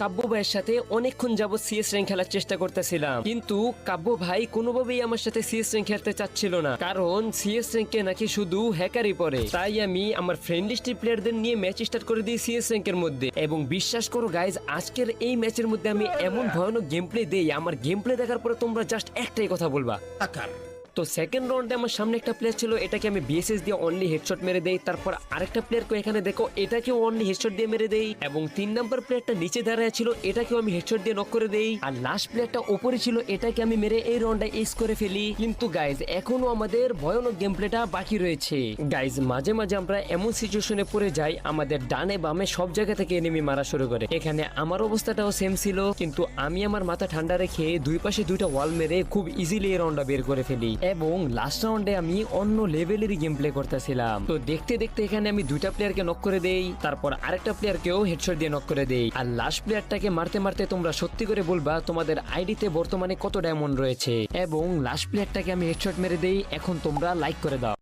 কাব্য ভাইয়ের সাথে অনেকক্ষণ যাবত সিএস র্যাঙ্ক খেলার চেষ্টা করতেছিলাম, কিন্তু কাব্য ভাই কোনোভাবেই আমার সাথে সিএস র্যাঙ্ক খেলতে চাচ্ছিল না, কারণ সিএস র্যাঙ্কে নাকি শুধু হ্যাকারই পড়ে। তাই আমি আমার ফ্রেন্ড লিস্টের প্লেয়ারদের নিয়ে ম্যাচ স্টার্ট করে দিই সিএস র্যাঙ্কের মধ্যে। এবং বিশ্বাস করো গাইজ, আজকের এই ম্যাচের মধ্যে আমি এমন ভয়ানক গেম প্লে দেই, আমার গেম প্লে দেখার পরে তোমরা জাস্ট একটাই কথা বলবা হ্যাকার। তো সেকেন্ড রাউন্ডে আমার সামনে একটা প্লেয়ার ছিল, এটাকে আমি বিএসএস দিয়ে অনলি হেডশট মেরে দেই। তারপর আরেকটা প্লেয়ারকে এখানে দেখো, এটাকেও অনলি হেডশট দিয়ে মেরে দেই। এবং 3 নাম্বার প্লেয়ারটা নিচে দাঁড়ায় ছিল, এটাকেও আমি হেডশট দিয়ে নক করে দেই। আর লাস্ট প্লেয়ারটা উপরে ছিল, এটাকে আমি মেরে এই রাউন্ডে এস করে ফেলি। কিন্তু গাইজ এখনো আমাদের ভয়ানক গেম প্লেটা বাকি রয়েছে। গাইজ মাঝে মাঝে আমরা এমন সিচুয়েশনে পড়ে যাই, আমাদের ডানে বামে সব জায়গা থেকে এনিমি মারা শুরু করে। এখানে আমার অবস্থাটাও সেম ছিল, কিন্তু আমি আমার মাথা ঠান্ডা রেখে দুই পাশে দুইটা ওয়াল মেরে খুব ইজিলি এই রাউন্ডটা বের করে ফেলি। এবং লাস্ট রাউন্ডে আমি অন্য লেভেলেরই গেম প্লে করতেছিলাম। তো দেখতে দেখতে এখানে আমি দুইটা প্লেয়ারকে নক করে দেই, তারপর আরেকটা প্লেয়ারকেও হেডশট দিয়ে নক করে দেই। আর লাস্ট প্লেয়ারটাকে মারতে মারতে তোমরা সত্যি করে বলবা তোমাদের আইডিতে বর্তমানে কত ডায়মন্ড রয়েছে। এবং লাস্ট প্লেয়ারটাকে আমি হেডশট মেরে দেই। এখন তোমরা লাইক করে দাও।